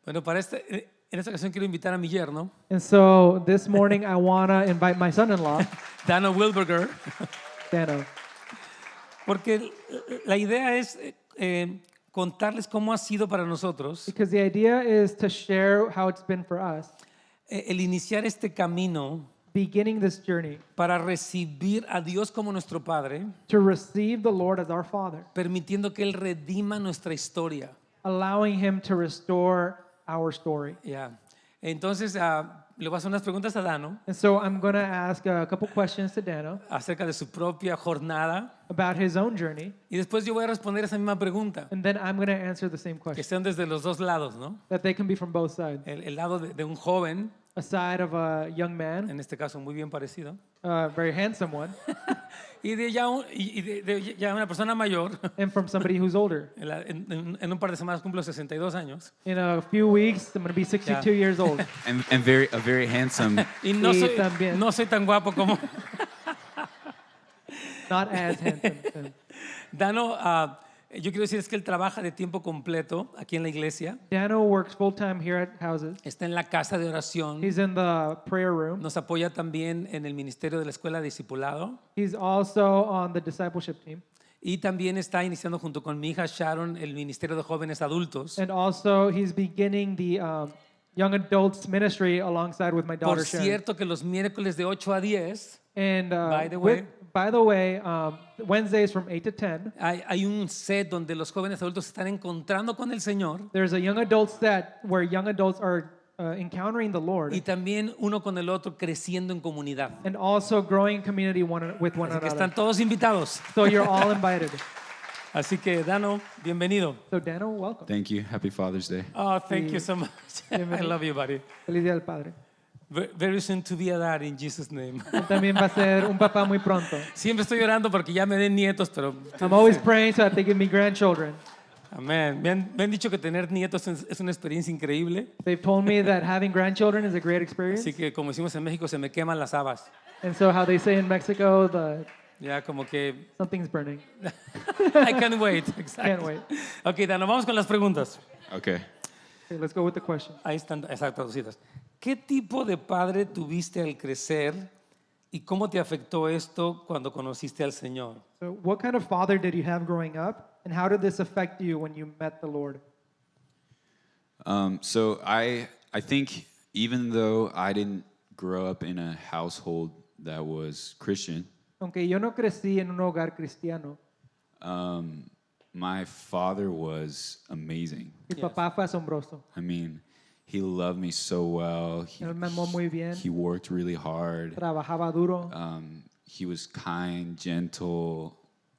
Bueno, en esta ocasión quiero invitar a mi yerno, And so this morning I want to invite my son-in-law, Dano Wilberger, Dano, porque la idea es contarles cómo ha sido para nosotros because the idea is to share how it's been for us, el iniciar este camino beginning this journey para recibir a Dios como nuestro Padre, to receive the Lord as our Father, permitiendo que Él redima nuestra historia. allowing Him to restore our story. Ya. Entonces, le voy a hacer unas preguntas a Dano And so I'm going to ask a couple questions to Dano acerca de su propia jornada about his own journey, y después yo voy a responder esa misma pregunta, and then I'm going to answer the same que question, sean desde los dos lados, ¿no? that they can be from both sides. El lado de un joven, A side of a young man, en este caso muy bien parecido, a very handsome one, y de ya una persona mayor. and from somebody who's older. En un par de semanas cumplo 62 años. In a few weeks, I'm going to be 62 Yeah. years old. And very handsome. Y Y también. no soy tan guapo como Not as handsome. Dano. Yo quiero decir es que él trabaja de tiempo completo aquí en la iglesia. Dano works full-time here at Houses. Está en la casa de oración. He's in the prayer room. Nos apoya también en el ministerio de la escuela de discipulado. He's also on the discipleship team. Y también está iniciando junto con mi hija Sharon el ministerio de jóvenes adultos. And also, he's beginning the young adults ministry alongside with my daughter, Por Sharon. cierto que los miércoles de 8 a 10 And By the way. Wednesdays from 8 to 10, hay un set donde los jóvenes adultos se están encontrando con el Señor there's a young adults set where young adults are encountering the Lord y también uno con el otro creciendo en comunidad. and also growing community with one Así que another. están todos invitados. So you're all invited. Así que Dano, bienvenido. So Dano, welcome. Thank you. Happy Father's Day. Oh, thank you so much. I Bienvenido. love you, buddy. Feliz Día del Padre. Very soon to be a dad in Jesus' name. Él también va a ser un papá muy pronto. Siempre estoy orando porque ya me den nietos, pero I'm always praying so that they give me grandchildren. amén. Me han dicho que tener nietos es una experiencia increíble. They've told me that having grandchildren is a great experience. Así que como decimos en México, se me queman las habas. And so how they say in Mexico, Ya como que something's burning. I can't wait. Exacto. Can't wait. Ok, Dano, vamos con las preguntas. Okay. Okay, let's go with the question. Ahí están, exacto, traducidas. ¿Qué tipo de padre tuviste al crecer y cómo te afectó esto cuando conociste al Señor? So what kind of father did you have growing up, and how did this affect you when you met the Lord? So I think even though I didn't grow up in a household that was Christian, Aunque yo no crecí en un hogar cristiano, my father was amazing. mi papá fue asombroso. I mean, he loved me so well. Él me amó muy bien, He worked really hard. trabajaba duro, He was kind, gentle,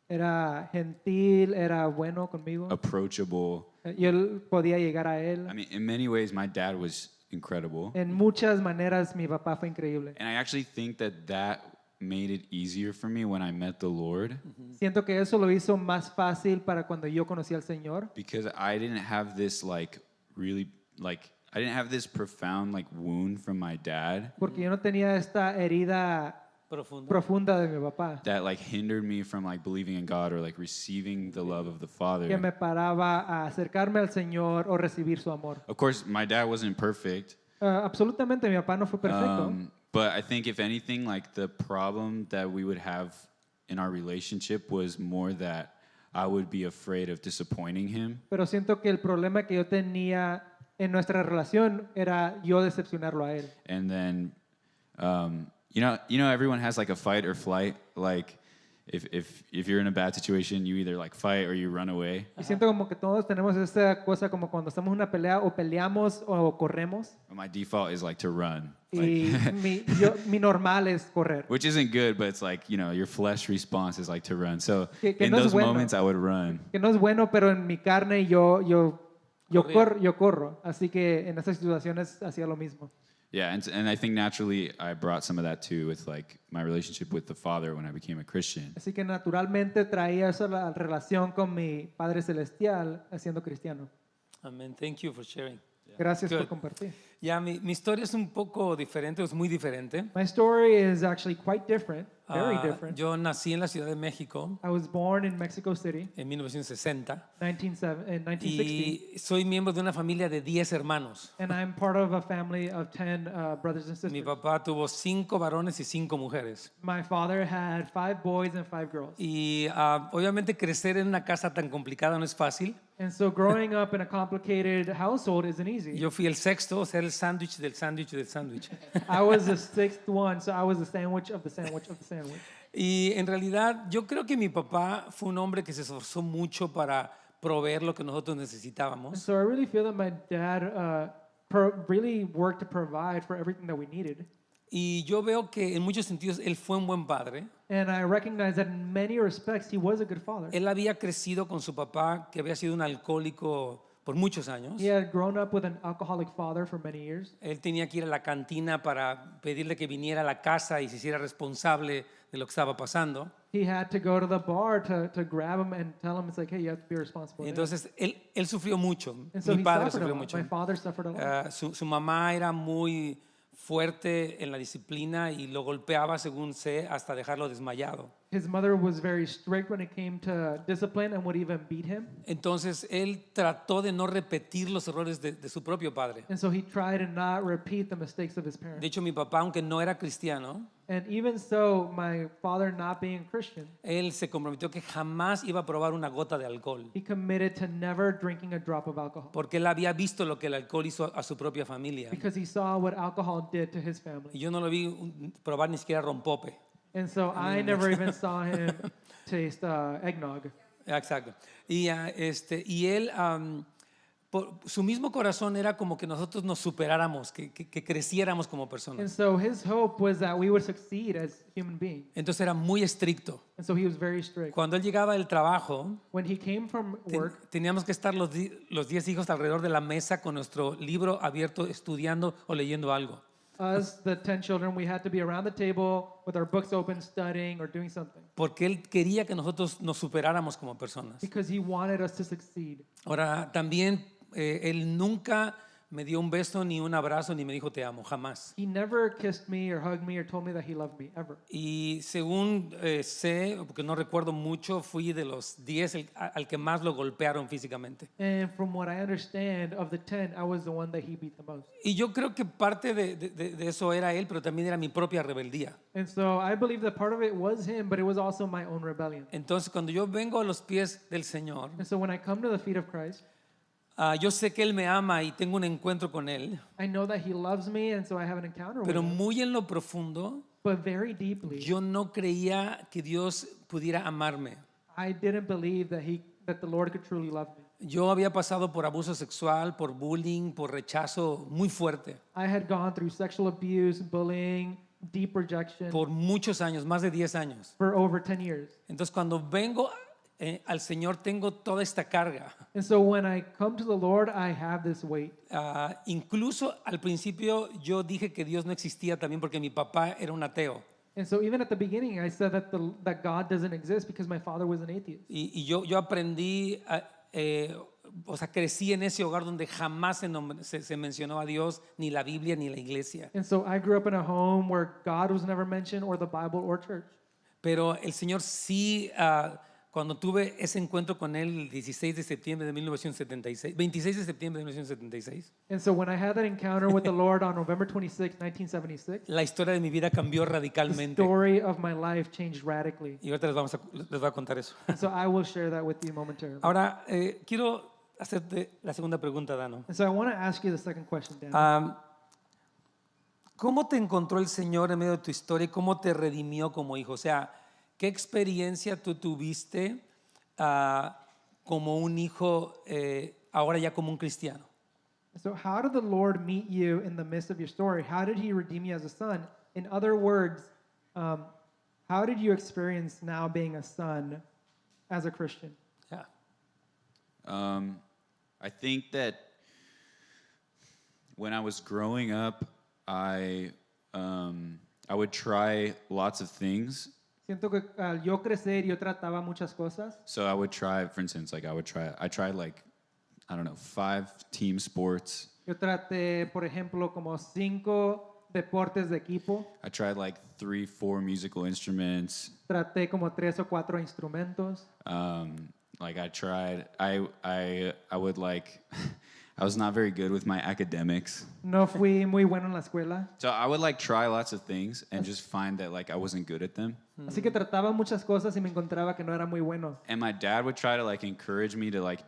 era gentil, era bueno conmigo. approachable. Yo podía llegar a él. I mean, in many ways, my dad was incredible. En muchas maneras mi papá fue increíble. And I actually think that made it easier for me when I met the Lord Siento que eso lo hizo más fácil para cuando yo conocí al Señor, because I didn't have this I didn't have this profound wound from my dad porque yo no tenía esta herida Profundo. profunda de mi papá that hindered me from believing in God or receiving the love of the que Father. me paraba a acercarme al Señor o recibir su amor. Of course, my dad wasn't perfect. Absolutamente, mi papá no fue perfecto. But I think if anything, the problem that we would have in our relationship was more that I would be afraid of disappointing him. Pero siento que el problema que yo tenía en nuestra relación era yo decepcionarlo a él. And then, everyone has a fight or flight. If you're in a bad situation, you either fight or you run away. Y siento como que todos tenemos esta cosa como cuando estamos en una pelea o peleamos o corremos. My default is to run. Y mi normal es correr. Which isn't good, but it's your flesh response is to run. So Que in no es those bueno. moments, I would run. Que no es bueno, pero en mi carne yo corro. Así que en esas situaciones hacía lo mismo. Yeah, and I think naturally I brought some of that too with my relationship with the Father when I became a Christian. Así que naturalmente traía eso la relación con mi Padre Celestial siendo cristiano. Amen. Thank you for sharing. Gracias Good. por compartir. Ya, mi historia es un poco diferente, es muy diferente. My story is actually quite different, very Ah, different. yo nací en la Ciudad de México I was born in Mexico City en 1960 in 1960, y soy miembro de una familia de 10 hermanos. and I'm part of a family of 10 brothers and Mi sisters. papá tuvo 5 varones y 5 mujeres. My father had 5 boys and 5 girls. Y obviamente crecer en una casa tan complicada no es fácil. And so growing up in a complicated household isn't easy. Yo fui el sexto, o sea, el sándwich del sándwich del sándwich. I was the 6th one, so I was the sandwich of the sandwich of the sandwich. Y en realidad yo creo que mi papá fue un hombre que se esforzó mucho para proveer lo que nosotros And necesitábamos. so I really feel that my dad really worked to provide for everything that we needed. Y yo veo que en muchos sentidos él fue un buen padre. And I recognize that in many respects he was a good father. Él había crecido con su papá, que había sido un alcohólico por muchos años. He had grown up with an alcoholic father for many years. Él tenía que ir a la cantina para pedirle que viniera a la casa y se hiciera responsable de lo que estaba pasando. He had to go to the bar to grab him and tell him, it's like, hey, you have to be responsible. Y entonces él sufrió mucho. And so Mi he padre suffered a sufrió lot. mucho. My father suffered a lot. Su mamá era muy fuerte en la disciplina y lo golpeaba, según sé, hasta dejarlo desmayado. His mother was very strict when it came to discipline and would even beat him. Entonces él trató de no repetir los errores de su propio padre. And so he tried to not repeat the mistakes of his De parents. hecho, mi papá, aunque no era cristiano, And even so, my father not being Christian, él se comprometió que jamás iba a probar una gota de alcohol, he committed to never drinking a drop of alcohol. porque él había visto lo que el alcohol hizo a su propia familia. Because he saw what alcohol did to his Y family. yo no lo vi probar ni siquiera rompope. And so I never even saw him taste eggnog. Exacto. Y él, por su mismo corazón era como que nosotros nos superáramos, que creciéramos como And personas. so his hope was that we would succeed as human beings. Entonces era muy estricto. And so he was very strict. Cuando él llegaba del trabajo, When he came from work, teníamos que estar los 10 hijos alrededor de la mesa con nuestro libro abierto, estudiando o leyendo algo. us, the 10 children, we had to be around the table with our books open, studying or doing something. Porque él quería que nosotros nos superáramos como personas. Because he wanted us to succeed. Ahora, también él nunca me dio un beso ni un abrazo ni me dijo te amo, jamás. He never kissed me or hugged me or told me that he loved me, ever. Y según sé, porque no recuerdo mucho, fui de los 10 al que más lo golpearon físicamente. And from what I understand, of the 10, I was the one that he beat the most. Y yo creo que parte de eso era él, pero también era mi propia rebeldía. And so I believe that part of it was him, but it was also my own rebellion. Entonces, cuando yo vengo a los pies del Señor, And so when I come to the feet of Christ, yo sé que Él me ama y tengo un encuentro con Él, I know that he loves me, and so I have an encounter with pero him. muy en lo profundo, But very deeply, yo no creía que Dios pudiera amarme. I didn't believe that the Lord could truly love me. Yo había pasado por abuso sexual, por bullying, por rechazo muy fuerte, I had gone through sexual abuse, bullying, deep rejection por muchos años, más de 10 años. for over 10 years. Entonces, cuando vengo al Señor, tengo toda esta carga. And so when I come to the Lord, I have this weight. Incluso al principio yo dije que Dios no existía también porque mi papá era un ateo. And so even at the beginning, I said that God doesn't exist because my father was an atheist. Y yo aprendí, o sea, crecí en ese hogar donde jamás se mencionó a Dios, ni la Biblia, ni la iglesia. And so I grew up in a home where God was never mentioned, or the Bible, or church. Pero el Señor sí, cuando tuve ese encuentro con Él el 16 de septiembre de 1976, 26 de septiembre de 1976, And so when I had that encounter with the Lord on November 26, 1976, la historia de mi vida cambió the radicalmente. story of my life changed radically. Y ahorita les voy a contar eso. And so I will share that with you momentarily. Ahora, quiero hacerte la segunda pregunta, Dano. And so I want to ask you the second question, Dan. ¿Cómo te encontró el Señor en medio de tu historia y cómo te redimió como hijo? O sea, ¿qué experiencia tú tuviste como un hijo, ahora ya como un cristiano? So how did the Lord meet you in the midst of your story? How did he redeem you as a son? In other words, how did you experience now being a son as a Christian? Yeah. I think that when I was growing up, I would try lots of things. Siento que al yo crecer yo trataba muchas cosas. So I would try, for instance, I tried like, I don't know, 5 team sports. Yo traté, por ejemplo, como 5 deportes de equipo. I tried like 3, 4 musical instruments. Traté como 3 o 4 instrumentos. Like I would like, I was not very good with my academics. No fui muy bueno en la escuela. So I would like try lots of things and just find that like I wasn't good at them. Así que trataba muchas cosas y me encontraba que no era muy bueno. And my dad would try to like encourage me to like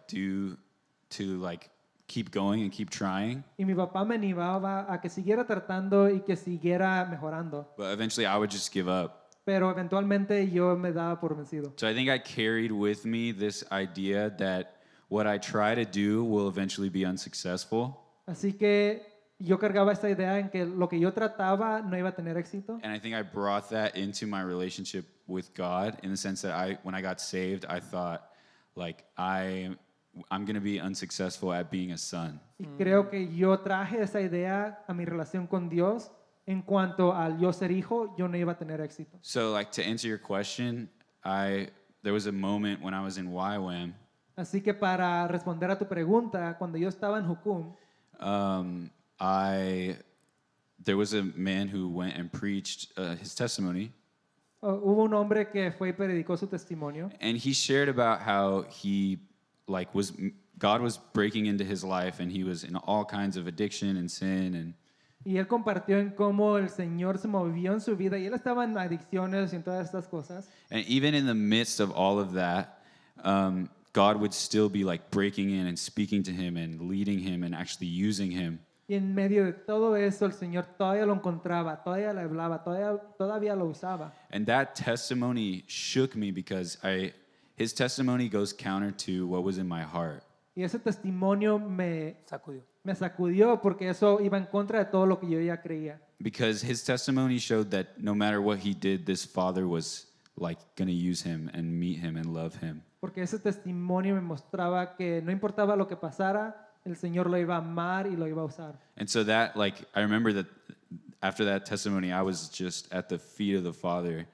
keep going and keep trying. Y mi papá me animaba a que siguiera tratando y que siguiera mejorando. But eventually I would just give up. Pero eventualmente yo me daba por vencido. So I think I carried with me this idea that what I try to do will eventually be unsuccessful. Así que yo cargaba esta idea en que lo que yo trataba no iba a tener éxito. And I think I brought that into my relationship with God in the sense that when I got saved, I thought like I'm going to be unsuccessful at being a son. Y creo que yo traje esa idea a mi relación con Dios. En cuanto al yo ser hijo, yo no iba a tener éxito. So like to answer your question, there was a moment when I was in YWAM. Así que para responder a tu pregunta, cuando yo estaba en Jucum, There was a man who went and preached his testimony. Hubo un hombre que fue y predicó su testimonio. And he shared about how God was breaking into his life and he was in all kinds of addiction and sin. Y él compartió en cómo el Señor se movió en su vida y él estaba en adicciones y en todas estas cosas. And even in the midst of all of that, God would still be like breaking in and speaking to him and leading him and actually using him. Y en medio de todo eso, el Señor todavía lo encontraba, todavía le hablaba, todavía lo usaba. And that testimony shook me because his testimony goes counter to what was in my heart. Y ese testimonio me Sacudió. sacudió porque eso iba en contra de todo lo que yo ya creía. Because his testimony showed that no matter what he did, this father was like going to use him and meet him and love him. Porque ese testimonio me mostraba que no importaba lo que pasara, el Señor lo iba a amar y lo iba a usar. And so that, like, I remember that after that testimony, I was just at the feet of the Father.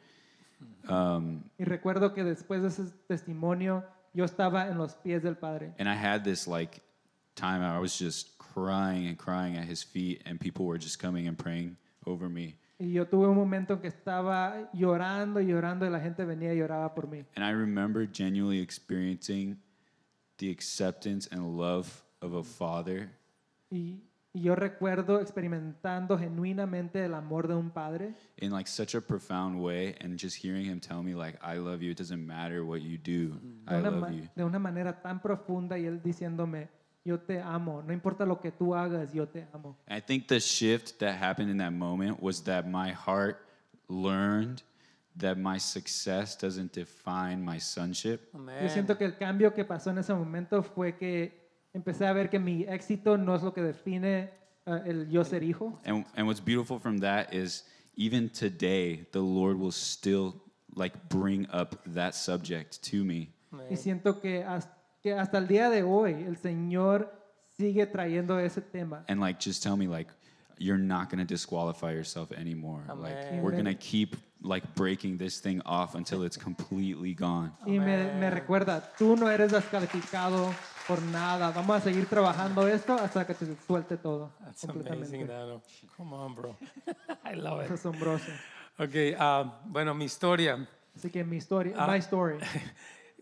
Y recuerdo que después de ese testimonio, yo estaba en los pies del Padre. And I had this, like, time I was just crying and crying at his feet, and people were just coming and praying over me. Y yo tuve un momento en que estaba llorando y llorando y la gente venía y lloraba por mí. And I remember genuinely experiencing the acceptance and love of a father. Y yo recuerdo experimentando genuinamente el amor de un padre. In like such a profound way, and just hearing him tell me like, I love you, it doesn't matter what you do, I love you. De una manera tan profunda y él diciéndome, yo te amo, no importa lo que tú hagas, yo te amo. And I think the shift that happened in that moment was that my heart learned that my success doesn't define my sonship. Yo siento que el cambio que pasó en ese momento fue que empecé a ver que mi éxito no es lo que define el yo ser hijo. And what's beautiful from that is even today, the Lord will still like bring up that subject to me. Y siento que hasta el día de hoy el Señor sigue trayendo ese tema. And like just tell me like, you're not going to disqualify yourself anymore. Amen. Like we're going to keep like breaking this thing off until it's completely gone. Y me recuerda, tú no eres descalificado por nada. Vamos a seguir trabajando esto hasta que te suelte todo. That's amazing, Dano. Come on, bro. I love Es it. asombroso. Okay, bueno, mi historia. Así que my story.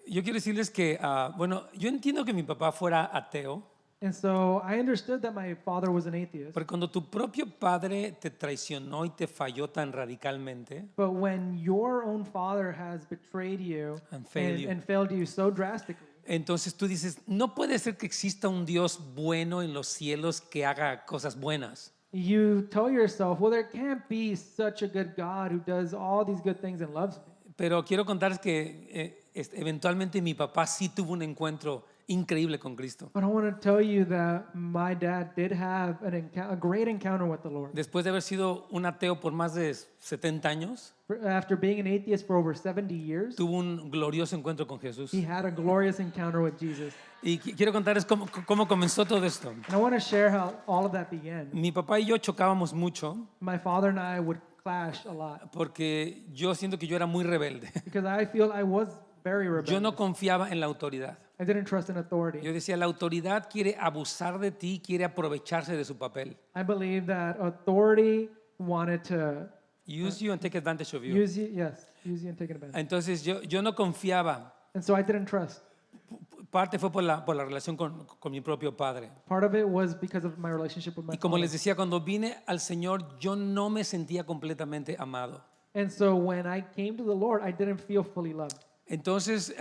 Yo quiero decirles que, bueno, yo entiendo que mi papá fuera ateo, And so I understood that my father was an atheist. pero cuando tu propio padre te traicionó y te falló tan radicalmente, But when your own father has betrayed you And failed you. so drastically, entonces tú dices, no puede ser que exista un Dios bueno en los cielos que haga cosas buenas. you tell yourself, well, there can't be such a good God who does all these good things and loves me. Pero quiero contarles que eventualmente mi papá sí tuvo un encuentro increíble con Cristo. But I want to tell you that my dad did have a great encounter with the Lord. Después de haber sido un ateo por más de 70 años, After being an atheist for over 70 years, tuvo un glorioso encuentro con Jesús. he had a glorious encounter with Jesus. Y quiero contarles cómo comenzó todo esto. And I want to share how all of that began. Mi papá y yo chocábamos mucho My father and I would clash a lot porque yo siento que yo era muy rebelde. because I feel I was very Yo rebellious. no confiaba en la autoridad. I didn't trust in authority. Yo decía, la autoridad quiere abusar de ti, quiere aprovecharse de su papel. I believe that authority wanted to Use you and take advantage of you. use you and take advantage. Entonces yo no confiaba. And so I didn't trust. Parte fue por la relación con mi propio padre. Part of it was because of my relationship with my Y como father. les decía, cuando vine al Señor, yo no me sentía completamente amado. And so when I came to the Lord, I didn't feel fully loved. Entonces,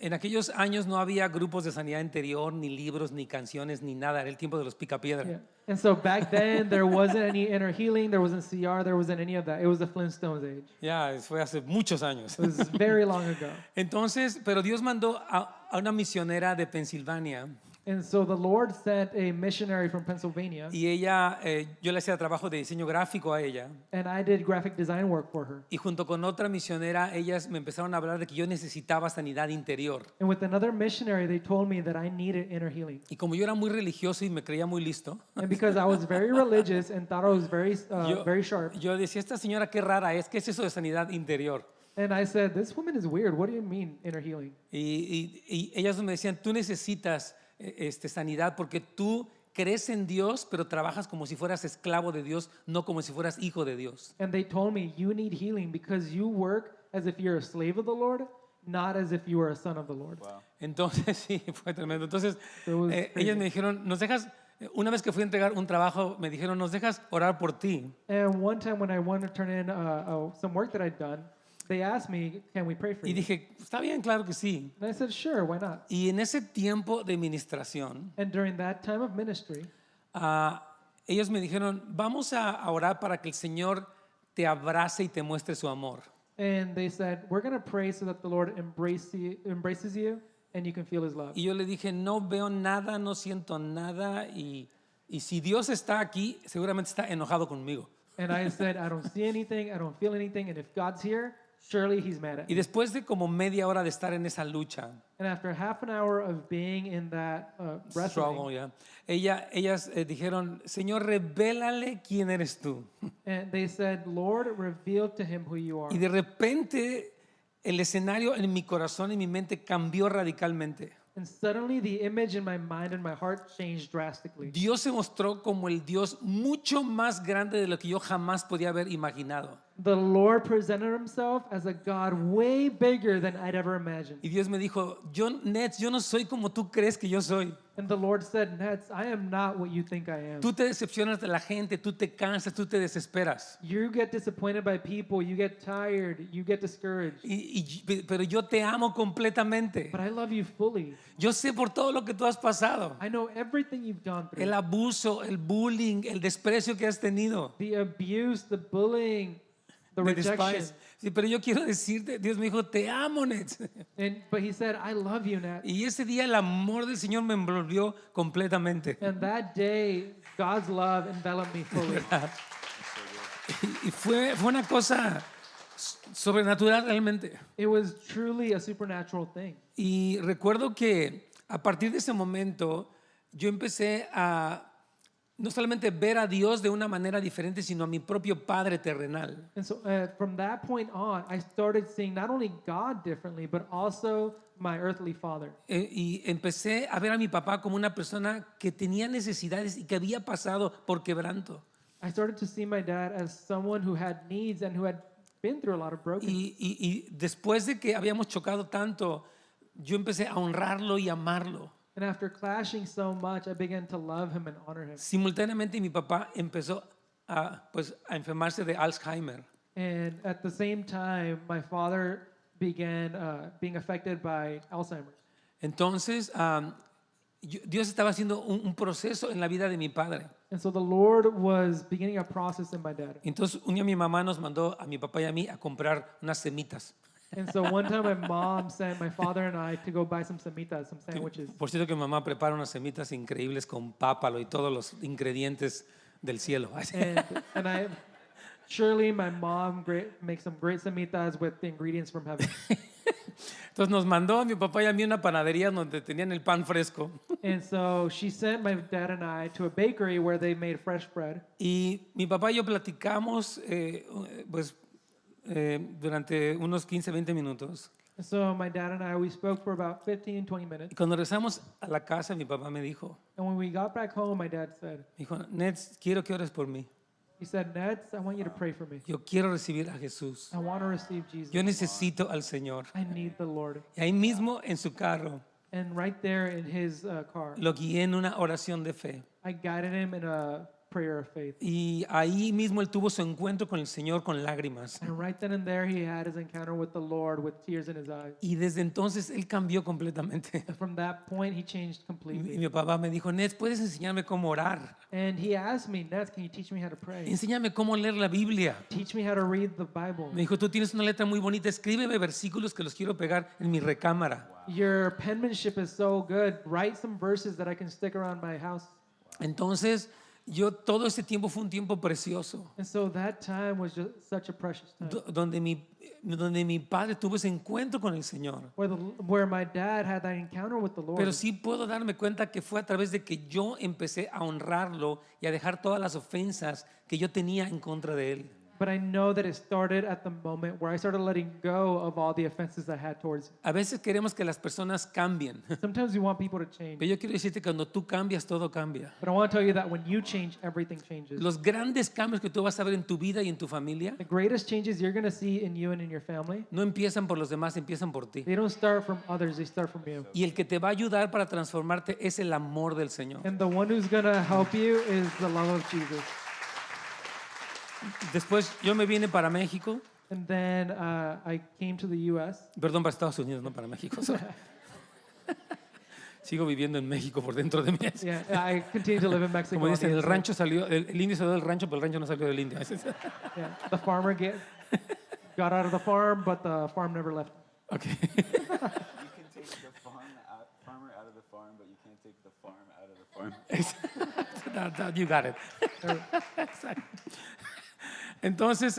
en aquellos años no había grupos de sanidad interior, ni libros, ni canciones, ni nada. Era el tiempo de los picapiedra. Yeah. And so back then, there wasn't any inner healing, there wasn't CR, there wasn't any of that. It was the Flintstones age. Ya, fue hace muchos años. It was very long ago. Entonces, pero Dios mandó a una misionera de Pensilvania And so the Lord sent a missionary from Pennsylvania, y ella, yo le hacía trabajo de diseño gráfico a ella. and I did graphic design work for her. Y junto con otra misionera, ellas me empezaron a hablar de que yo necesitaba sanidad interior. And with another missionary, they told me that I needed inner healing. Y como yo era muy religioso y me creía muy listo, And because I was very religious and thought I was very sharp, yo decía, esta señora qué rara es, ¿qué es eso de sanidad interior? and I said, this woman is weird. What do you mean inner healing? Y ellas me decían, tú necesitas sanidad porque tú crees en Dios, pero trabajas como si fueras esclavo de Dios, no como si fueras hijo de Dios. And they told me, you need healing because you work as if you're a slave of the Lord, not as if you were a son of the Lord. Wow. Entonces, sí, fue tremendo. Entonces, It was crazy. ellas me dijeron, ¿nos dejas? Una vez que fui a entregar un trabajo, me dijeron, ¿nos dejas orar por ti? And one time when I wanted to turn in some work that I'd done, they asked me, can we pray for Y you? dije, está bien, claro que sí. And I said, sure, why not? Y en ese tiempo de ministración, And during that time of ministry, ellos me dijeron, vamos a orar para que el Señor te abrace y te muestre su amor. and they said, we're going to pray so that the Lord embraces you and you can feel his love. Y yo le dije, no veo nada, no siento nada. Y si Dios está aquí, seguramente está enojado conmigo. And I said, I don't see anything, I don't feel anything, and if God's here, surely he's mad at Y me. después de como media hora de estar en esa lucha, And after half an hour of being in that struggle, wrestling, ellas dijeron, Señor, revélale quién eres tú. and they said, Lord, reveal to him who you are. Y de repente el escenario en mi corazón y mi mente cambió radicalmente. And suddenly the image in my mind and my heart changed drastically. Dios se mostró como el Dios mucho más grande de lo que yo jamás podía haber imaginado. The Lord presented himself as a God way bigger than I'd ever imagined. Y Dios me dijo, Netz, yo no soy como tú crees que yo soy. And the Lord said, Netz, I am not what you think I am. Tú te decepcionas de la gente, tú te cansas, tú te desesperas. You get disappointed by people, you get tired, you get discouraged. Pero yo te amo completamente. But I love you fully. Yo sé por todo lo que tú has pasado. I know everything you've gone through. El abuso, el bullying, el desprecio que has tenido. The abuse, the bullying, the Me rejection. despides. Sí, pero yo quiero decirte, Dios me dijo, te amo, Netz. But he said, I love you, Nat. Y ese día el amor del Señor me envolvió completamente. And that day, God's love enveloped me fully. Y fue una cosa sobrenatural realmente. It was truly a supernatural thing. Y recuerdo que a partir de ese momento yo empecé a no solamente ver a Dios de una manera diferente, sino a mi propio Padre terrenal. And so from that point on, I started seeing not only God differently, but also my earthly father. Y empecé a ver a mi papá como una persona que tenía necesidades y que había pasado por quebranto. I started to see my dad as someone who had needs and who had been through a lot of brokenness. Y después de que habíamos chocado tanto, yo empecé a honrarlo y amarlo. And after clashing so much, I began to love him and honor him. Simultáneamente mi papá empezó a enfermarse de Alzheimer. And at the same time, my father began being affected by Alzheimer's. Entonces, Dios estaba haciendo un proceso en la vida de mi padre. And so the Lord was beginning a process in my dad. Entonces, un día mi mamá nos mandó a mi papá y a mí a comprar unas semitas. And so one time my mom sent my father and I to go buy some semitas, some sandwiches. Por cierto que mi mamá prepara unas semitas increíbles con pápalo y todos los ingredientes del cielo. And surely my mom makes some great semitas with the ingredients from heaven. Entonces nos mandó a mi papá y a mí a una panadería donde tenían el pan fresco. And so she sent my dad and I to a bakery where they made fresh bread. Y mi papá y yo platicamos durante unos 15, 20 minutos. So my dad and I, we spoke for about 15, 20 Y minutes. cuando regresamos a la casa, mi papá me dijo, And when we got back home, my dad said, Netz, quiero que ores por mí. he said, Netz, I want you to pray for me. Yo quiero recibir a Jesús. I want to receive Jesus. Yo necesito al Señor. I need the Lord. Y ahí mismo en su carro And right there in his car, lo guié en una oración de fe. I guided him in a prayer of faith. Y ahí mismo él tuvo su encuentro con el Señor con lágrimas. And right then and there, he had his encounter with the Lord with tears in his eyes. Y desde entonces él cambió completamente. And from that point, he changed Y completely. mi papá me dijo, Netz, ¿puedes enseñarme cómo orar? And he asked me, Netz, can you teach me how to pray? Enséñame cómo leer la Biblia. Teach me how to read the Bible. Me dijo, tú tienes una letra muy bonita, escríbeme versículos que los quiero pegar en mi recámara. Your penmanship is so good. Write some verses that I can stick around my house. Entonces, yo todo ese tiempo fue un tiempo precioso, And so that time was just such a precious time. donde mi padre tuvo ese encuentro con el Señor. Where my dad had that encounter with the Lord. Pero sí puedo darme cuenta que fue a través de que yo empecé a honrarlo y a dejar todas las ofensas que yo tenía en contra de él. But I know that it started at the moment where I started letting go of all the offenses I had towards him. A veces queremos que las personas cambien, Sometimes we want people to change. pero yo quiero decirte que cuando tú cambias, todo cambia. But I want to tell you that when you change, everything changes. Los grandes cambios que tú vas a ver en tu vida y en tu familia The greatest changes you're going to see in you and in your family, no empiezan por los demás, empiezan por ti. they don't start from others, they start from you. Y el que te va a ayudar para transformarte es el amor del Señor. And the one who's going to help you is the love of Jesus. Después yo me vine para México, And then I came to the U.S. perdón, para Estados Unidos, no para México. Sigo viviendo en México por dentro de mí. Yeah, I continue to live in Mexico. Como on the dicen, el inside. rancho salió, el indio salió del rancho, pero el rancho no salió del indio. Yeah, the farmer got out of the farm, but the farm never left. Okay. You can take the farmer out of the farm, but you can't take the farm out of the farm. You got it. Exacto. Entonces,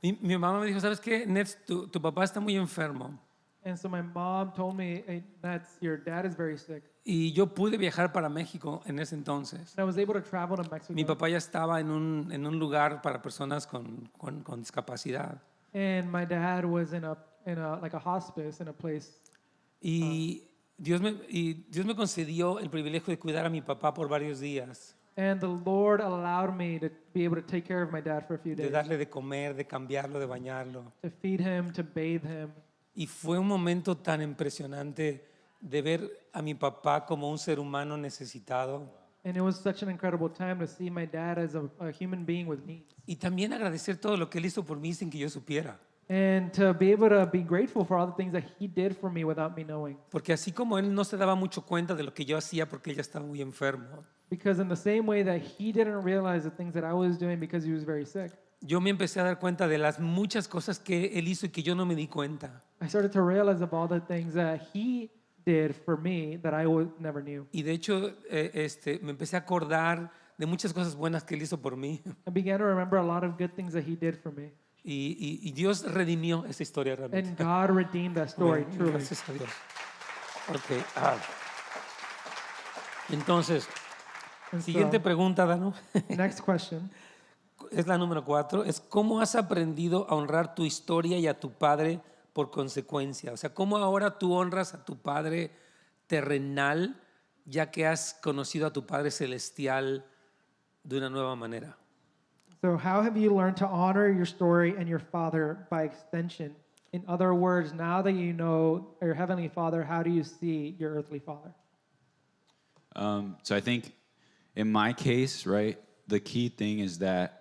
mi mamá me dijo, ¿sabes qué? Netz, tu papá está muy enfermo. And so my mom told me, hey, Netz, your dad is very sick. Y yo pude viajar para México en ese entonces. And I was able to travel to Mexico. Mi papá ya estaba en un lugar para personas con discapacidad. And my dad was in a like a hospice in a place. Y Dios me concedió el privilegio de cuidar a mi papá por varios días, And the Lord allowed me to be able to take care of my dad for a few de days, darle de comer, de cambiarlo, de bañarlo. to feed him, to bathe him. Y fue un momento tan impresionante de ver a mi papá como un ser humano necesitado And it was such an incredible time to see my dad as a human being with needs. y también agradecer todo lo que él hizo por mí sin que yo supiera. And to be able to be grateful for all the things that he did for me without me knowing. Porque así como él no se daba mucho cuenta de lo que yo hacía porque él ya estaba muy enfermo, Because in the same way that he didn't realize the things that I was doing because he was very sick, yo me empecé a dar cuenta de las muchas cosas que él hizo y que yo no me di cuenta. I started to realize of all the things that he did for me that I never knew. Y de hecho, me empecé a acordar de muchas cosas buenas que él hizo por mí. I began to remember a lot of good things that he did for me. Y Dios redimió esa historia realmente. And God redeemed that story, Amén. truly. Gracias a Dios. Ok. Entonces, And siguiente so, pregunta, Dano. next question. Es la número 4. Es ¿cómo has aprendido a honrar tu historia y a tu padre por consecuencia? O sea, ¿cómo ahora tú honras a tu padre terrenal ya que has conocido a tu padre celestial de una nueva manera? So, how have you learned to honor your story and your father by extension? In other words, now that you know your heavenly father, how do you see your earthly father? So I think in my case, right, the key thing is that,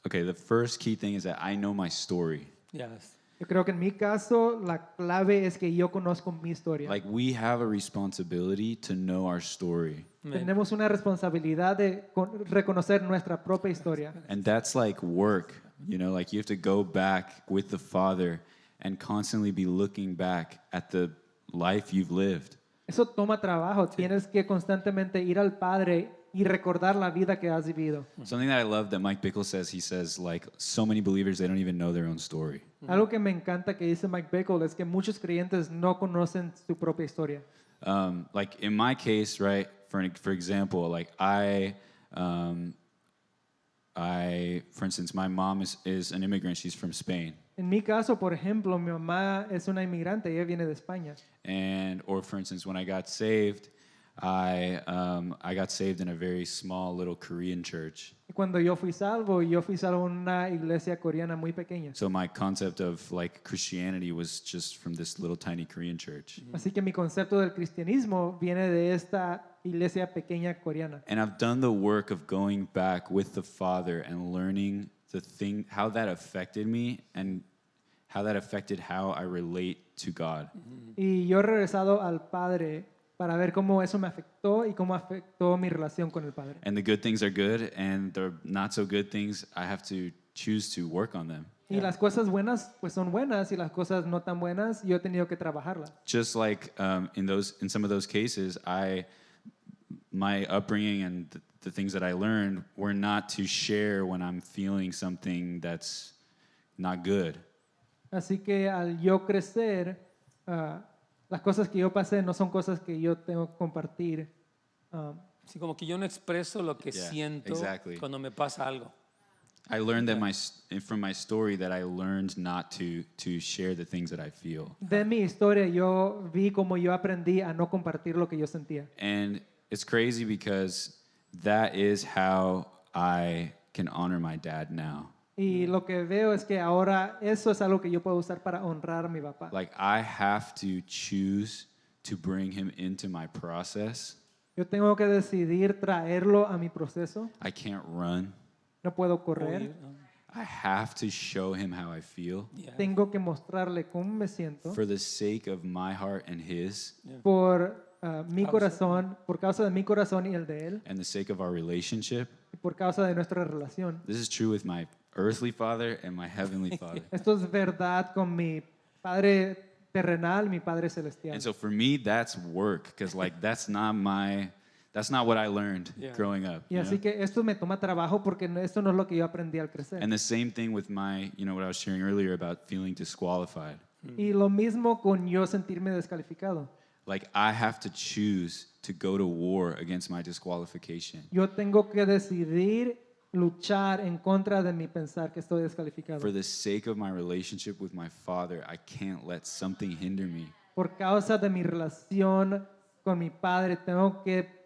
the first key thing is that I know my story. Yes. Yo creo que en mi caso, la clave es que yo conozco mi historia. Like we have a responsibility to know our story. Amen. Tenemos una responsabilidad de reconocer nuestra propia historia. And that's like work, like you have to go back with the Father and constantly be looking back at the life you've lived. Eso toma trabajo. Tienes que constantemente ir al Padre y recordar la vida que has vivido. Something that I love that Mike Bickle says, he says, like, so many believers, they don't even know their own story. Algo que me encanta que dice Mike Bickle es que muchos creyentes no conocen su propia historia. Like in my case, right, for example, like I for instance, my mom is an immigrant. She's from Spain. En mi caso, por ejemplo, mi mamá es una inmigrante, ella viene de España. Or for instance, when I got saved, I got saved in a very small little Korean church. Y cuando yo fui salvo en una iglesia coreana muy pequeña. So my concept of like Christianity was just from this little tiny Korean church. Así que mi concepto del cristianismo viene de esta iglesia pequeña coreana. And I've done the work of going back with the Father and learning how that affected me and how that affected how I relate to God. Y yo he regresado al Padre para ver cómo eso me afectó y cómo afectó mi relación con el Padre. And the good things are good, and the not so good things, I have to choose to work on them. Y las cosas buenas, pues son buenas, y las cosas no tan buenas, yo he tenido que trabajarlas. Just like in some of those cases, my upbringing and the things that I learned were not to share when I'm feeling something that's not good. Así que al yo crecer, las cosas que yo pasé no son cosas que yo tengo que compartir. Sí, como que yo no expreso lo que Yeah, siento exactly. cuando me pasa algo. I learned that from my story that I learned not to share the things that I feel. De mi historia yo vi cómo yo aprendí a no compartir lo que yo sentía. And it's crazy because that is how I can honor my dad now. Y lo que veo es que ahora eso es algo que yo puedo usar para honrar a mi papá. Like I have to choose to bring him into my process. Yo tengo que decidir traerlo a mi proceso. I can't run. No puedo correr. Oye, I have to show him how I feel yeah. Tengo que mostrarle cómo me siento for the sake of my heart and his por mi corazón, por causa de mi corazón y el de él, and the sake of our relationship. y por causa de nuestra relación. This is true with my earthly father and my heavenly father. Esto es verdad con mi padre terrenal, mi padre celestial. And so for me, that's work because like that's not what I learned Yeah. growing up. Y you así know? que esto me toma trabajo porque esto no es lo que yo aprendí al crecer. And the same thing with what I was sharing earlier about feeling disqualified. Y lo mismo con yo sentirme descalificado. Like I have to choose to go to war against my disqualification. Yo tengo que decidir luchar en contra de mi pensar que estoy descalificado. For the sake of my relationship with my father, I can't let something hinder me. Por causa de mi relación con mi padre, tengo que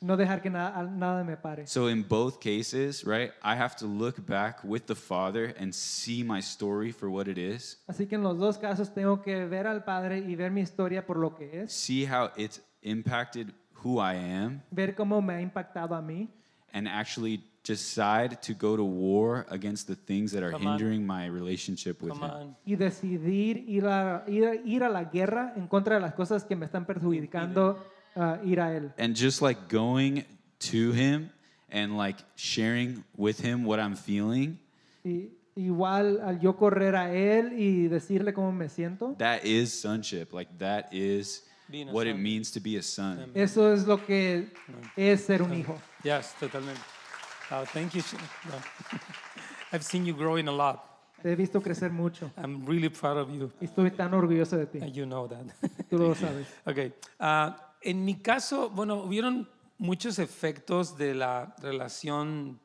no dejar que nada me pare. So in both cases, right, I have to look back with the Father and see my story for what it is. Así que en los dos casos tengo que ver al Padre y ver mi historia por lo que es, See how it's impacted who I am, ver cómo me ha impactado a mí and actually decide to go to war against the things that are Come on. hindering my relationship with Come him. on. y decidir ir a la guerra en contra de las cosas que me están perjudicando ir a Él. And just like going to him and like sharing with him what I'm feeling, Y igual al yo correr a Él y decirle cómo me siento, that is sonship. Like that is Being a what it son. means to be a son. eso es lo que es ser un hijo. Yes, totalmente. Oh, thank you. No. I've seen you growing a lot. Te he visto crecer mucho I'm really proud of you. y estoy tan orgulloso de ti. And you know that. Tú lo sabes. Okay. En mi caso, bueno, hubieron muchos efectos de la relación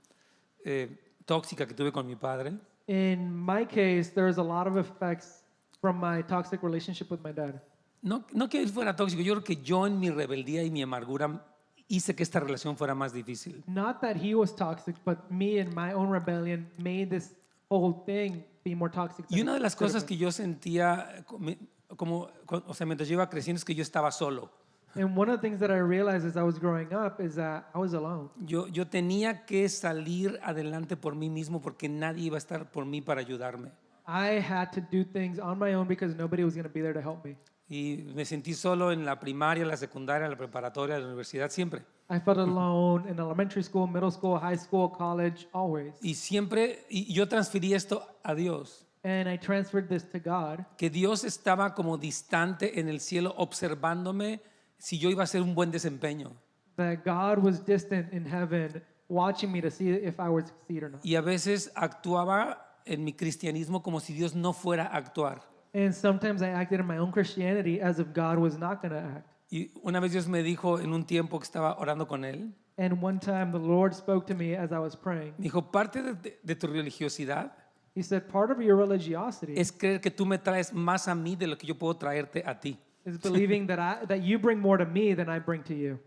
tóxica que tuve con mi padre. In my case, there's a lot of effects from my toxic relationship with my dad. No que él fuera tóxico, yo creo que yo en mi rebeldía y mi amargura hice que esta relación fuera más difícil. Not that he was toxic, but me and my own rebellion made this whole thing be more toxic. Y una de las cosas que yo sentía o sea, mientras yo iba creciendo es que yo estaba solo. And one of the things that I realized as I was growing up is that I was alone. Yo tenía que salir adelante por mí mismo porque nadie iba a estar por mí para ayudarme. I had to do things on my own because nobody was going to be there to help me. Y me sentí solo en la primaria, la secundaria, la preparatoria, la universidad, siempre. I felt alone in elementary school, middle school, high school, college, always. Y yo transferí esto a Dios. And I transferred this to God. Que Dios estaba como distante en el cielo observándome si yo iba a hacer un buen desempeño. That God was distant in heaven watching me to see if I would succeed or not. Y a veces actuaba en mi cristianismo como si Dios no fuera a actuar. And sometimes I acted in my own Christianity as if God was not going to act. Y una vez Dios me dijo en un tiempo que estaba orando con Él, And one time the Lord spoke to me as I was praying. Me dijo, parte de tu religiosidad He said, part of your religiosity es creer que tú me traes más a mí de lo que yo puedo traerte a ti. is believing that you bring more to me than I bring to you.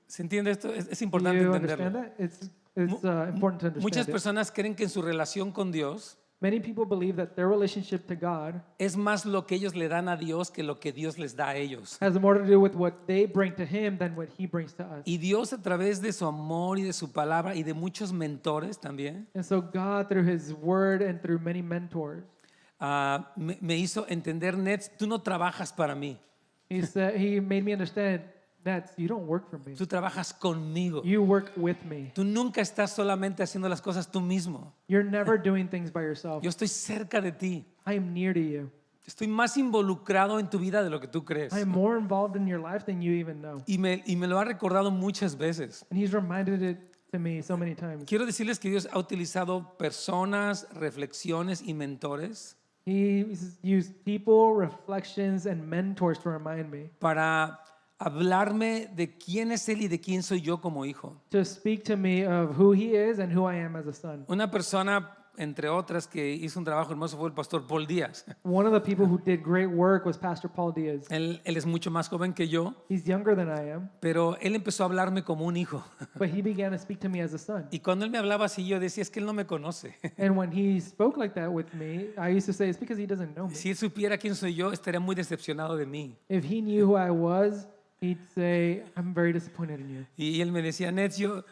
¿Se entiende esto? Es Do importante you understand entenderlo. that? It's important to understand Muchas it. personas creen que en su relación con Dios Many people believe that their relationship to God es más lo que ellos le dan a Dios que lo que Dios les da a ellos. has more to do with what they bring to Him than what He brings to us. Y Dios a través de su amor y de su palabra y de muchos mentores también, And so God, through His Word and through many mentors, me hizo entender, Netz, tú no trabajas para mí, He made me understand, Netz, you don't work for me. tú trabajas conmigo. You work with me. Tú nunca estás solamente haciendo las cosas tú mismo. You're never doing things by yourself. Yo estoy cerca de ti. I am near to you. Estoy más involucrado en tu vida de lo que tú crees. I am more involved in your life than you even know. Y me lo ha recordado muchas veces. And He's reminded it to me so many times. Quiero decirles que Dios ha utilizado personas, reflexiones y mentores He's used people, reflections, and mentors to remind me, para hablarme de quién es Él y de quién soy yo como hijo. to speak to me of who He is and who I am as a son. Una persona, entre otras, que hizo un trabajo hermoso fue el pastor Paul Díaz. One of the people who did great work was Pastor Paul Diaz. Él es mucho más joven que yo, He's younger than I am, pero él empezó a hablarme como un hijo. but he began to speak to me as a son. Y cuando él me hablaba así, yo decía, es que él no me conoce. And when he spoke like that with me, I used to say, it's because he doesn't know me. Si él supiera quién soy yo, estaría muy decepcionado de mí. If he knew who I was, he'd say, I'm very disappointed in you. Y él me decía, Netz, yo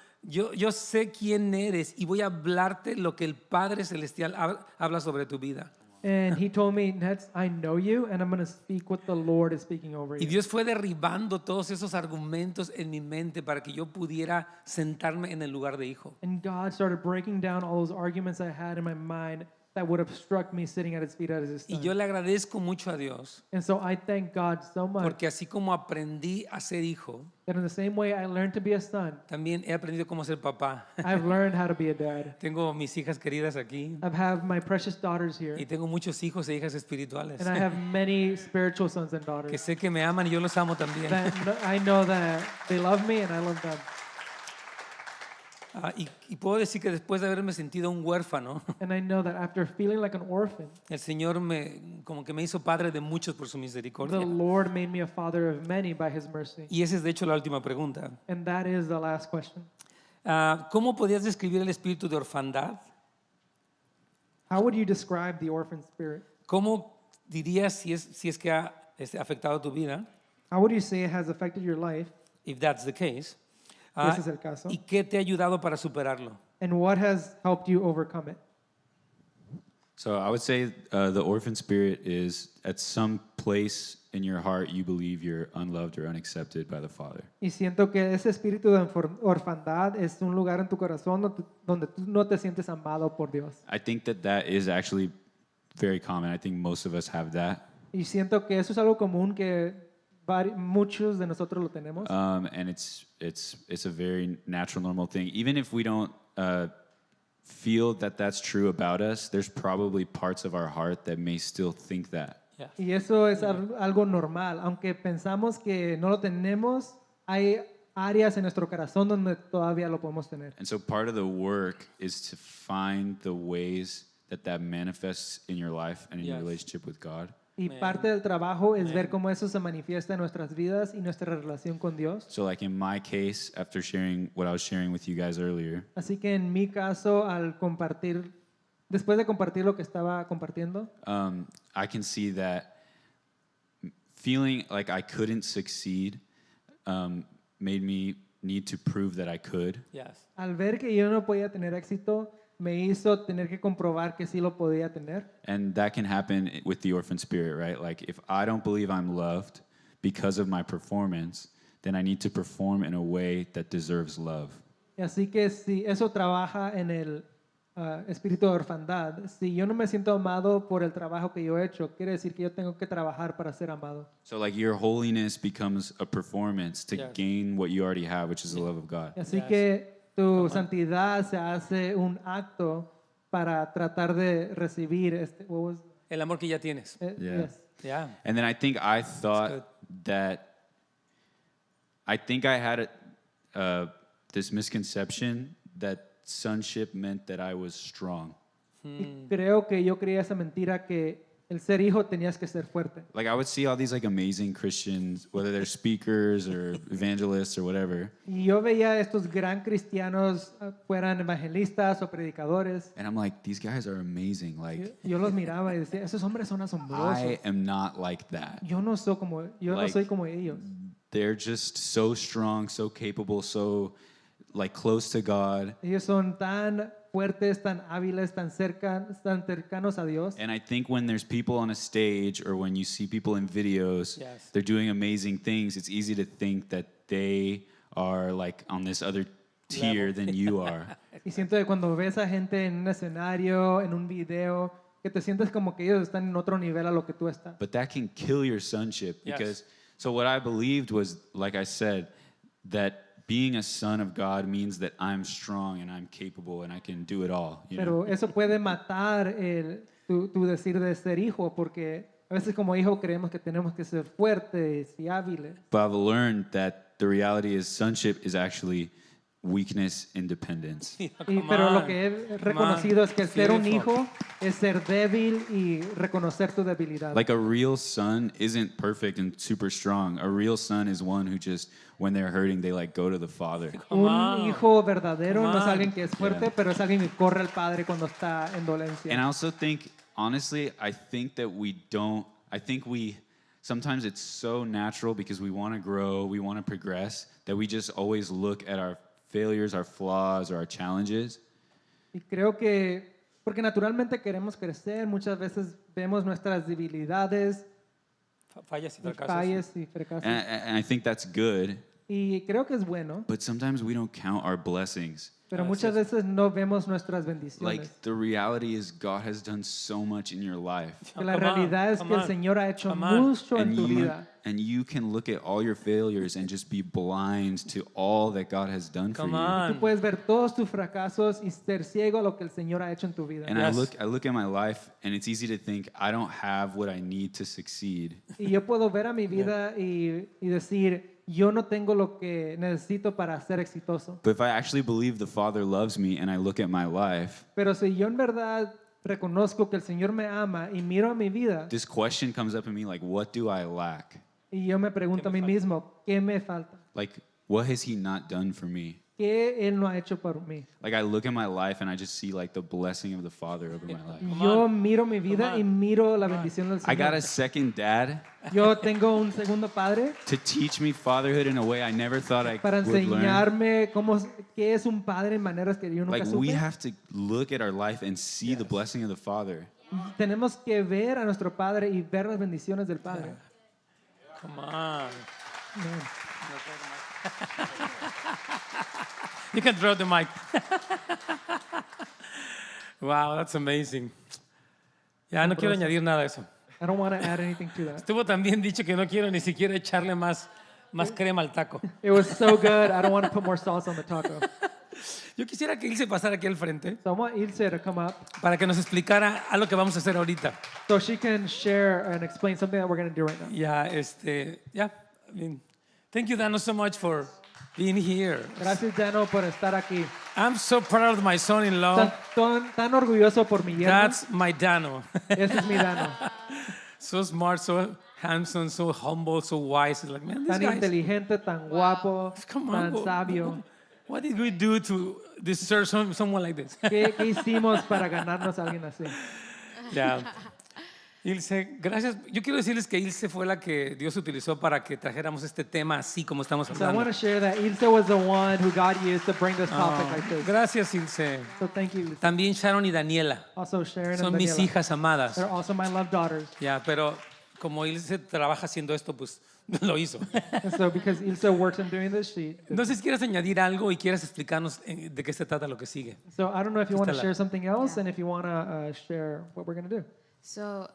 sé quién eres y voy a hablarte lo que el Padre Celestial habla sobre tu vida. And he told me, Netz, I know you, and I'm going to speak what the Lord is speaking over Y you. Dios fue derribando todos esos argumentos en mi mente para que yo pudiera sentarme en el lugar de hijo. And God started breaking down all those arguments I had in my mind that would have struck me sitting at his feet as his Y son. yo le agradezco mucho a Dios And so I thank God so much porque así como aprendí a ser hijo, that in the same way I learned to be a son, también he aprendido cómo ser papá. I've learned how to be a dad. Tengo mis hijas queridas aquí I have my precious daughters here, y tengo muchos hijos e hijas espirituales and I have many spiritual sons and que daughters sé que me aman y yo los amo también. that I know that they love me and I love them. Y puedo decir que después de haberme sentido un huérfano, And I know that after feeling like an orphan, el Señor como que me hizo padre de muchos por su the misericordia. Lord made me a father of many by his mercy. Y esa es de hecho la última pregunta. And that is the last question. ¿Cómo podías describir el espíritu de orfandad? How would you describe the orphan spirit? ¿Cómo dirías si es que ha afectado tu vida? How would you say it has affected your life? If that's the case. Si ese es el caso. ¿Y qué te ha ayudado para superarlo? And what has helped you overcome it? So I would say the orphan spirit is at some place in your heart you believe you're unloved or unaccepted by the Father. Y siento que ese espíritu de orfandad es un lugar en tu corazón donde tú no te sientes amado por Dios. I think that is actually very common. I think most of us have that. Y siento que eso es algo común que muchos de nosotros lo tenemos. And it's a very natural, normal thing. Even if we don't feel that that's true about us, there's probably parts of our heart that may still think that. Yeah. Y eso es algo normal. Aunque pensamos que no lo tenemos, hay áreas en nuestro corazón donde todavía lo podemos tener. And so part of the work is to find the ways that manifests in your life and in your Yes. relationship with God. Y parte del trabajo es ver cómo eso se manifiesta en nuestras vidas y nuestra relación con Dios. So like in my case, after sharing what I was sharing with you guys earlier, Así que en mi caso, después de compartir lo que estaba compartiendo, I can see that feeling like I couldn't succeed made me need to prove that I could. Yes. al ver que yo no podía tener éxito, me hizo tener que comprobar que sí lo podía tener. And that can happen with the orphan spirit, right? Like if I don't believe I'm loved because of my performance, then I need to perform in a way that deserves love. Y así que si eso trabaja en el espíritu de orfandad, si yo no me siento amado por el trabajo que yo he hecho, quiere decir que yo tengo que trabajar para ser amado. So like your holiness becomes a performance to Yes. gain what you already have, which is the love of God. Y así Yes. que tu santidad se hace un acto para tratar de recibir El amor que ya tienes. Yeah. yes. Yeah. And then I think I thought good. that I had this misconception that sonship meant that I was strong. Y creo que yo creía esa mentira que el ser hijo tenías que ser fuerte. Like I would see all these like amazing Christians, whether they're speakers or evangelists or whatever, Y yo veía estos gran cristianos, fueran evangelistas o predicadores. and I'm like, these guys are amazing. Like Yo los miraba y decía, esos hombres son asombrosos. I am not like that. Yo no soy como ellos. They're just so strong, so capable, so like close to God. Ellos son tan fuertes, tan hábiles, tan cercanos a Dios. And I think when there's people on a stage or when you see people in videos, Yes. they're doing amazing things, it's easy to think that they are like on this other tier than you are. Y siento que cuando ves a gente en un escenario, en un video, que te sientes como que ellos están en otro nivel a lo que tú estás. But that can kill your sonship Yes. because so what I believed was, like I said, that being a son of God means that I'm strong and I'm capable and I can do it all. You know? Pero eso puede matar tu decir de ser hijo, porque a veces como hijo creemos que tenemos que ser fuertes y hábiles. But I've learned that the reality is sonship is actually weakness and dependence. Pero lo que he reconocido es que ser un hijo es ser débil y reconocer tu debilidad. Like a real son isn't perfect and super strong. A real son is one who just, when they're hurting, they like go to the father. Un hijo verdadero Come no es on. alguien que es fuerte, pero es alguien que corre al padre cuando está en And I dolencia. also think, honestly, I think sometimes it's so natural because we want to grow, we want to progress, that we just always look at our failures, our flaws, or our challenges. Y creo que, porque naturalmente queremos crecer, muchas veces vemos nuestras debilidades, Fallas y y fracasos. fallas y fracasos. And I think that's good, Y creo que es bueno, but sometimes we don't count our blessings. pero muchas veces no vemos nuestras bendiciones. Like the reality is God has done so much in your life. Que la Come on, realidad es que come el on, Señor ha hecho come on. mucho en tu vida. And you can look at all your failures and just be blind to all that God has done for Come you. on. Tú puedes ver todos tus fracasos y ser ciego a lo que el Señor ha hecho en tu vida. And Yes. I look at my life and it's easy to think I don't have what I need to succeed. Y yo puedo ver a mi vida y decir, yo no tengo lo que necesito para ser exitoso. But if I actually believe the Father loves me and I look at my life, Pero si yo en verdad reconozco que el Señor me ama y miro a mi vida this question comes up in me like, what do I lack? y yo me pregunto a mí mismo, ¿qué me falta? Like, what has He not done for me? ¿Qué Él no ha hecho por mí? Like, I look at my life and I just see like the blessing of the Father over my life. Y yo miro mi vida on. y miro la bendición del I got Señor. a second dad Yo tengo un segundo padre to teach me fatherhood in a way I never thought I para would learn. enseñarme qué es un padre en maneras que yo nunca Like, we supe. have to look at our life and see the blessing of the Father. Tenemos que ver a nuestro padre y ver las bendiciones del padre. Come on. Amen. You can throw the mic. Wow, that's amazing. Ya no quiero añadir nada a eso. I don't want to add anything to that. Estuvo tan bien dicho que no quiero ni siquiera echarle más crema al taco. It was so good. I don't want to put more sauce on the taco. Yo quisiera que Ilse pasara aquí al frente So I want Ilse to come up para que nos explicara a lo que vamos a hacer ahorita. so she can share and explain something that we're going to do right now. I mean, thank you, Dano, so much for being here. Gracias, Dano, por estar aquí. I'm so proud of my son-in-law. Tan orgulloso por mi yerno. That's my Dano. Ese es mi Dano. So smart, so handsome, so humble, so wise. It's like, man, this Tan guy. inteligente, tan guapo, Come on, tan sabio. what did we do to deserve someone like this? ¿Qué hicimos para ganarnos a alguien así? Ya. Ilse, gracias. Yo quiero decirles que Ilse fue la que Dios utilizó para que trajéramos este tema así como estamos So I hablando. want to share that Ilse was the one who God used to bring this topic like this. Gracias, Ilse. So thank you, Ilse. También Sharon y Daniela. Also Sharon Son and mis Daniela. hijas amadas. They're also my love daughters. Ya, pero como Ilse trabaja haciendo esto, pues lo hizo. And so because Ilse works in doing this, she... No sé si quieres añadir algo y quieres explicarnos de qué se trata lo que sigue. So I don't know if you want to Estela. share something else and if you want to share what we're going to do. So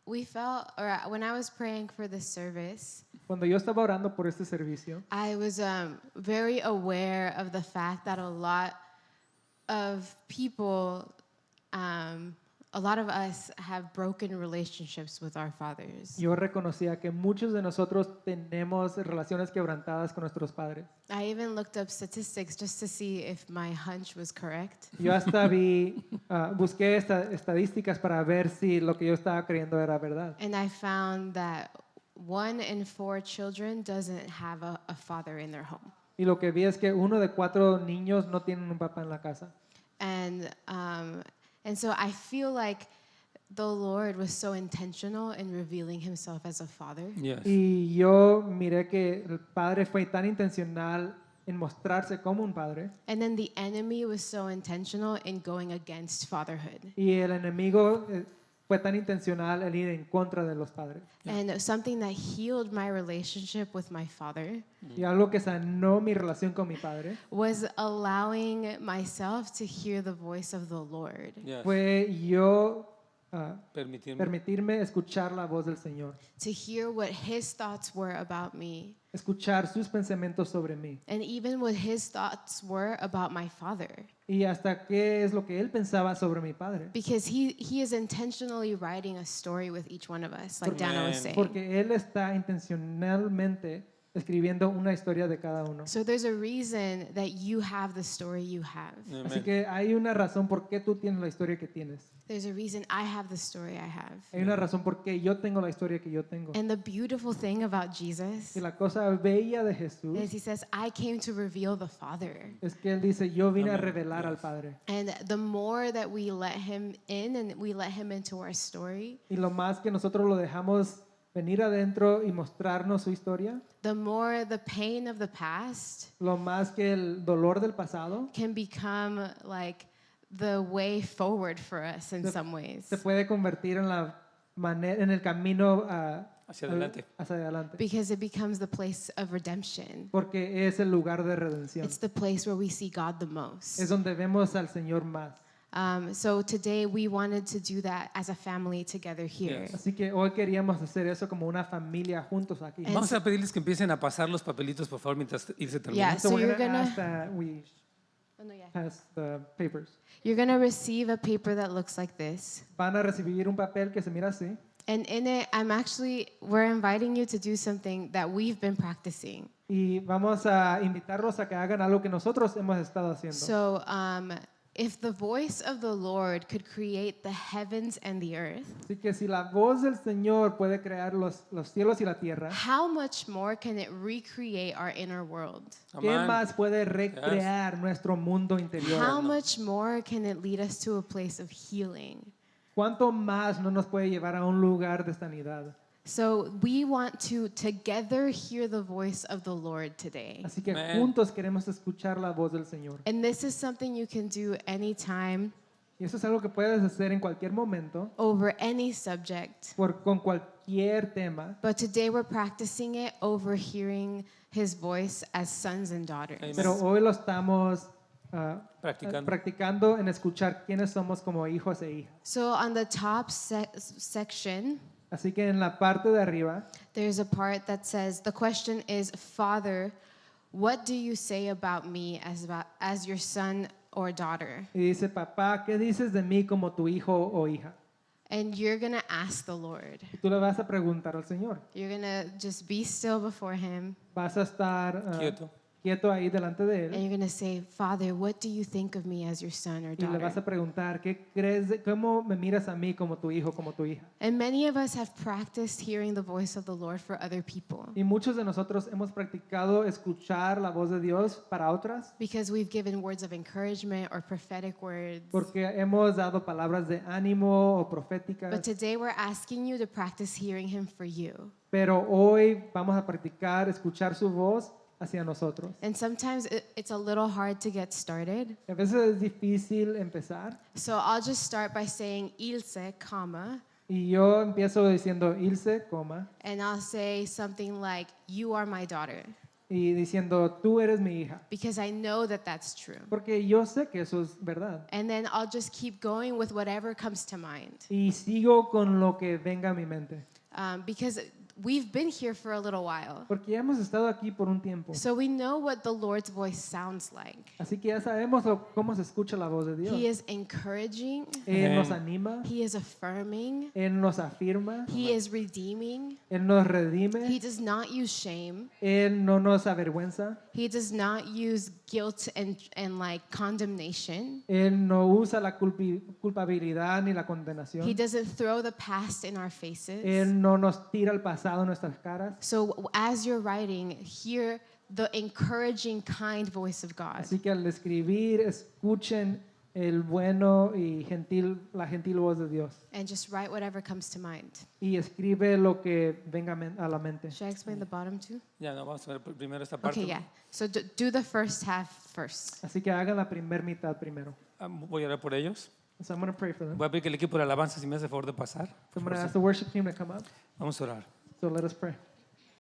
we felt, or when I was praying for this service, Cuando yo estaba orando por este servicio, I was very aware of the fact that a lot of people, a a lot of us have broken relationships with our fathers. Yo reconocía que muchos de nosotros tenemos relaciones quebrantadas con nuestros padres. I even looked up statistics just to see if my hunch was correct. Yo hasta busqué estadísticas para ver si lo que yo estaba creyendo era verdad. And I found that 1 in 4 children doesn't have a father in their home. Y lo que vi es que 1 de 4 niños no tienen un papá en la casa. And so I feel like the Lord was so intentional in revealing himself as a father. Yes. Y yo miré que el padre fue tan intencional en mostrarse como un padre. And then the enemy was so intentional in going against fatherhood. Y el enemigo fue tan intencional en ir en contra de los padres. And something that healed my relationship with my father Y algo que sanó mi relación con mi padre was allowing myself to hear the voice of the Lord. Yes. fue yo Permitirme. permitirme escuchar la voz del Señor, To hear what his thoughts were about me, escuchar sus pensamientos sobre mí and even what his thoughts were about my father. y hasta qué es lo que él pensaba sobre mi padre. Because he is intentionally writing a story with each one of us, like Dana was saying. Porque él está intencionalmente escribiendo una historia de cada uno. So there's a reason that you have the story you have. Así que hay una razón por qué tú tienes la historia que tienes. There's a reason I have the story I have. Hay una razón por qué yo tengo la historia que yo tengo. And the beautiful thing about Jesus Y la cosa bella de Jesús is he says, I came to reveal the Father. es que él dice, yo vine a revelar al Padre. And the more that we let him in and we let him into our story, Y lo más que nosotros lo dejamos venir adentro y mostrarnos su historia, the more the pain of the past lo más que el dolor del pasado can become like the way forward for us in some ways. se puede convertir en la manera, en el camino Hacia adelante. hacia adelante. Because it becomes the place of redemption. Porque es el lugar de redención. It's the place where we see God the most. Es donde vemos al Señor más. So today we wanted to do that as a family together here. Yes. Así que hoy queríamos hacer eso como una familia juntos aquí. And Vamos a pedirles que empiecen a pasar los papelitos, por favor, mientras irse termina. Yeah, So so we're you're gonna gonna ask that we pass the papers. you're gonna receive a paper that looks like this. Van a recibir un papel que se mira así. And in it, we're inviting you to do something that we've been practicing. Y vamos a invitarlos a que hagan algo que nosotros hemos estado haciendo. So, if the voice of the Lord could create the heavens and the earth, Así que si la voz del Señor puede crear los cielos y la tierra, how much more can it recreate our inner world? ¿qué Amén. más puede recrear nuestro mundo interior? How much more can it lead us to a place of healing? ¿Cuánto más no nos puede llevar a un lugar de sanidad? So we want to together hear the voice of the Lord today. Así que Amén. juntos queremos escuchar la voz del Señor. And this is something you can do anytime, Y eso es algo que puedes hacer en cualquier momento, over any subject. con cualquier tema. But today we're practicing it over hearing his voice as sons and daughters. Amen. Pero hoy lo estamos Practicando. practicando en escuchar quiénes somos como hijos e hijas. So on the top section, Así que en la parte de arriba there's a part that says, the question is, Father, what do you say about me as your son or daughter? y dice, papá, ¿qué dices de mí como tu hijo o hija? And you're going to ask the Lord. Y tú le vas a preguntar al Señor. You're going to just be still before him. Vas a estar quieto ahí delante de And él you're going to say, Father, what do you think of me as your son or y le vas daughter? a preguntar, ¿qué crees? ¿Cómo me miras a mí como tu hijo, como tu hija? And many of us have practiced hearing the voice of the Lord for other people Y muchos de nosotros hemos practicado escuchar la voz de Dios para otras because we've given words of encouragement or prophetic words. porque hemos dado palabras de ánimo o But proféticas, today we're asking you to practice hearing him for you. pero hoy vamos a practicar escuchar su voz hacia nosotros. And sometimes it's a little hard to get started. A veces es difícil empezar So I'll just start by saying Ilse, comma, y yo empiezo diciendo Ilse, coma, and I'll say something like, you are my daughter, y diciendo tú eres mi hija, because I know that that's true. porque yo sé que eso es verdad. And then I'll just keep going with whatever comes to mind. Y sigo con lo que venga a mi mente. Because we've been here for a little while. Porque ya hemos estado aquí por un tiempo. So we know what the Lord's voice sounds like. Así que ya sabemos cómo se escucha la voz de Dios. He is encouraging. Él nos Amén. anima, He is affirming. Él nos afirma, He is redeeming. Él nos He redime, does not use shame. Él no nos avergüenza, He does not use guilt and like condemnation. Él no usa la culpabilidad ni la He condenación, doesn't throw the past in our faces. Él no nos tira el pasado en nuestras caras. So as you're writing, hear the encouraging, kind voice of God. Así que al escribir, escuchen el bueno y la gentil voz de Dios. And just write whatever comes to mind. Y escribe lo que venga a la mente. Should I explain the bottom too? Ya, no, vamos a ver primero esta parte. Okay, yeah. So do the first half first. Así que hagan la primer mitad primero. Voy a orar por ellos. So I'm going to pray for them. Voy a pedir que el equipo de alabanza, si me hace favor de pasar. So I'm going to ask the worship team to come up. Vamos a orar. So let us pray.